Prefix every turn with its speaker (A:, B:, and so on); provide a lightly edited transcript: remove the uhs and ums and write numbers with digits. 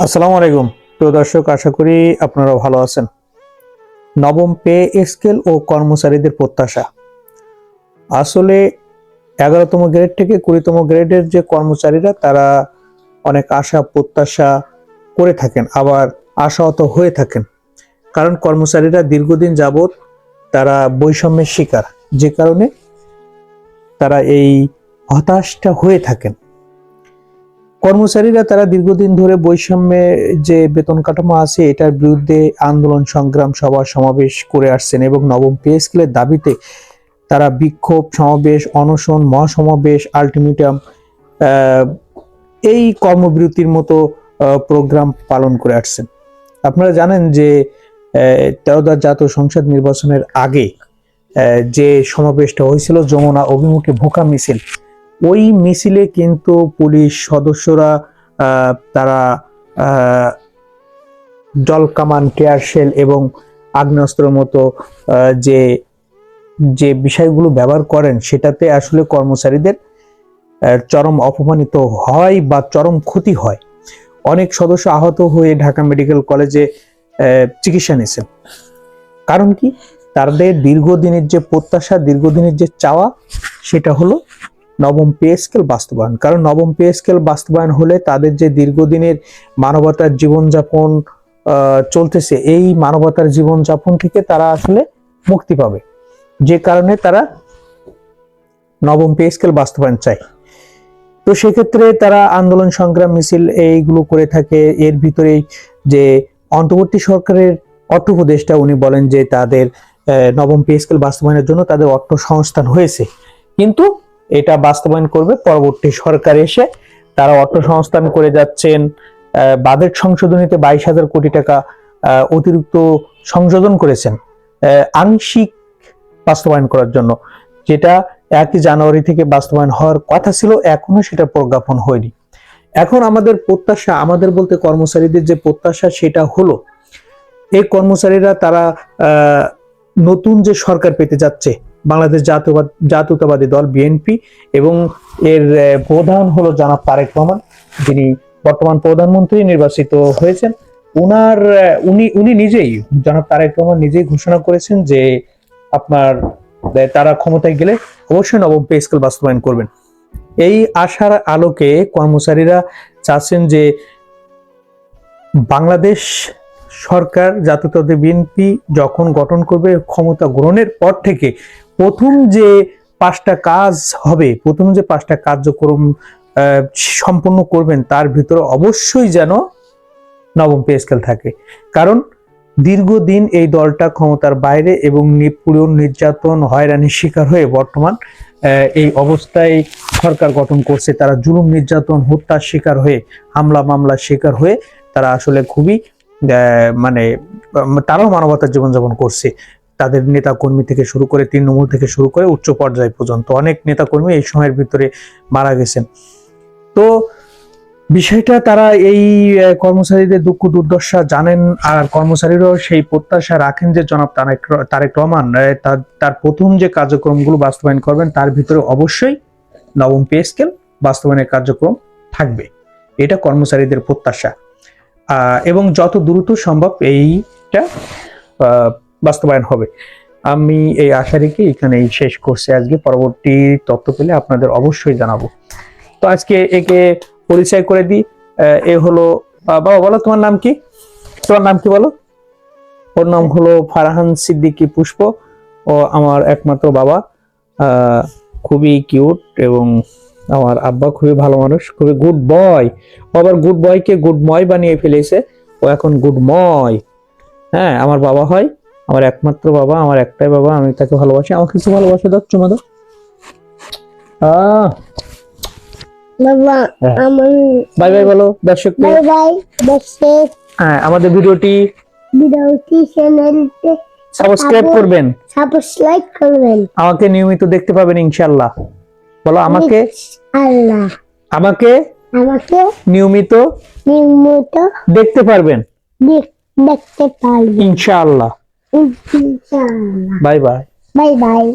A: আসসালামু আলাইকুম প্রিয় দর্শক, আশা করি আপনারা ভালো আছেন। নবম পে স্কেল ও কর্মচারীদের প্রত্যাশা। আসলে 11তম গ্রেড থেকে 20তম গ্রেডের যে কর্মচারীরা তারা অনেক আশা প্রত্যাশা করে থাকেন, আবার আশাহত হয়ে থাকেন। কারণ কর্মচারীরা দীর্ঘদিন যাবৎ তারা বৈষম্যের শিকার, যে কারণে তারা এই হতাশটা হয়ে থাকেন। কর্মচারীরা তারা দীর্ঘদিন ধরে বৈষম্যে যে বেতন কাঠামো আছে এটার বিরুদ্ধে আন্দোলন সংগ্রাম সভা সমাবেশ করে আসছেন এবং নবম পে স্কেলের দাবিতে তারা বিক্ষোভ সমাবেশ, অনশন, মহাসমাবেশ, আলটিমেটাম এই কর্মবিরতির মতো প্রোগ্রাম পালন করে আসছেন। আপনারা জানেন যে 13বার জাতীয় সংসদ নির্বাচনের আগে যে সমাবেশটা হয়েছিল যমুনা অভিমুখে ভোকা মিছিল, ওই মিছিলে কিন্তু পুলিশ সদস্যরা তারা জল কামান, টিয়ার শেল এবং আগ্নেয়াস্ত্রের মতো যে যে বিষয়গুলো ব্যবহার করেন সেটাতে আসলে কর্মচারীদের চরম অপমানিত হয় বা চরম ক্ষতি হয়। অনেক সদস্য আহত হয়ে ঢাকা মেডিকেল কলেজে চিকিৎসা নিয়েছেন। কারণ কি? তাদের দীর্ঘদিনের যে প্রত্যাশা, দীর্ঘদিনের যে চাওয়া, সেটা হলো নবম পে স্কেল বাস্তবায়ন। কারণ নবম পে স্কেল বাস্তবায়ন হলে তাদের যে দীর্ঘদিনের মানবতার জীবনযাপন চলতেছে, এই মানবতার জীবনযাপন থেকে তারা আসলে মুক্তি পাবে, যে কারণে তারা নবম পে স্কেল বাস্তবায়ন চায়। তো সেক্ষেত্রে তারা আন্দোলন সংগ্রাম মিছিল এইগুলো করে থাকে। এর ভিতরেই যে অন্তর্বর্তী সরকারের অর্থ উপদেষ্টা উনি বলেন যে তাদের নবম পে স্কেল বাস্তবায়নের জন্য তাদের অর্থ সংস্থান হয়েছে, কিন্তু এটা বাস্তবায়ন করবে পরবর্তী সরকার এসে। তারা অর্থ সংস্থান করে যাচ্ছেন। বাজেট সংশোধনীতে 22,000 কোটি টাকা অতিরিক্ত সংযোজন করেছেন আংশিক বাস্তবায়ন করার জন্য, যেটা 1 জানুয়ারি থেকে বাস্তবায়ন হওয়ার কথা ছিল, এখনো সেটা প্রজ্ঞাপন হয়নি। এখন আমাদের প্রত্যাশা, আমাদের বলতে কর্মচারীদের যে প্রত্যাশা, সেটা হলো এই কর্মচারীরা তারা নতুন যে সরকার পেতে যাচ্ছে, বাংলাদেশ জাতীয়তাবাদী দল বিএনপি, এবং এর প্রধান হলো জনাব তারেক রহমান, যিনি বর্তমান প্রধানমন্ত্রী নির্বাচিত হয়েছেন। উনি নিজেই, জনাব তারেক রহমান নিজেই ঘোষণা করেছেন যে আপনার তারা ক্ষমতায় গেলে অবশ্যই নবম পে স্কেল বাস্তবায়ন করবেন। এই আশার আলোকে কর্মচারীরা চাচ্ছেন যে বাংলাদেশ সরকার, জাতীয়তাবাদী বিএনপি যখন গঠন করবে, ক্ষমতা গ্রহণের পর থেকে প্রথম যে 5টা কাজ হবে, প্রথম যে 5টা কার্যক্রম সম্পন্ন করবেন, তার ভিতরে অবশ্যই যেন নবম পে স্কেল থাকে। কারণ দীর্ঘদিন এই দলটা ক্ষমতার বাইরে এবং নিপীড়ন, নির্যাতন, হয়রানির শিকার হয়ে বর্তমান এই অবস্থায় সরকার গঠন করছে। তারা জুলুম, নির্যাতন, হত্যার শিকার হয়ে, হামলা মামলার শিকার হয়ে তারা আসলে খুবই তারাও মানবতার জীবনযাপন করছে। তাদের নেতা কর্মী থেকে শুরু করে, তৃণমূল থেকে শুরু করে উচ্চ পর্যায় পর্যন্ত অনেক নেতা কর্মী এই সময়ের ভিতরে মারা গেছেন। তো বিষয়টা তারা এই কর্মচারীদের দুঃখ দুর্দশা জানেন, আর কর্মচারীরাও সেই প্রত্যাশা রাখেন যে জনাব তারেক রহমান তার প্রথম যে কার্যক্রমগুলো বাস্তবায়ন করবেন, তার ভিতরে অবশ্যই নবম পে স্কেল বাস্তবায়নের কার্যক্রম থাকবে। এটা কর্মচারীদের প্রত্যাশা, এবং যত দ্রুত সম্ভব এইটা বাস্তবায়ন হবে। আমি এই আশা রেখে এখানেই শেষ করছি আজকে। পরবর্তী তথ্য পেলে আপনাদের অবশ্যই জানাবো। তো আজকে একে পরিচয় করে দিই। এ হলো, বাবা বলো তোমার নাম কি? তোমার নাম কি বলো? ওর নাম হলো ফারহান সিদ্দিকী পুষ্প। ও আমার একমাত্র বাবা, খুবই কিউট, এবং আমার আব্বা খুবই ভালো মানুষ, খুবই গুড বয়। আবার গুড বয়কে গুড ময় বানিয়ে ফেলেছে, ও এখন গুড ময়। হ্যাঁ, আমার বাবা হয়, আমার একমাত্র বাবা, আমার একটাই বাবা, আমি তাকে ভালোবাসি। আমাকে কিছু ভালোবাসা দাও, চুমা দাও।
B: বাবা আমার
A: বাই বাই বলো দর্শককে।
B: বাই বাই দর্শক।
A: হ্যাঁ, আমাদের ভিডিওটি
B: চ্যানেলটি
A: সাবস্ক্রাইব করবেন, আমাকে নিয়মিত দেখতে পাবেন ইনশাআল্লাহ। বলো আমাকে,
B: আল্লাহ
A: আমাকে নিয়মিত দেখতে পারবেন
B: দেখতে পারবেন
A: ইনশাআল্লাহ।
B: ইনশাআল্লাহ।
A: Bye bye.
B: Bye bye.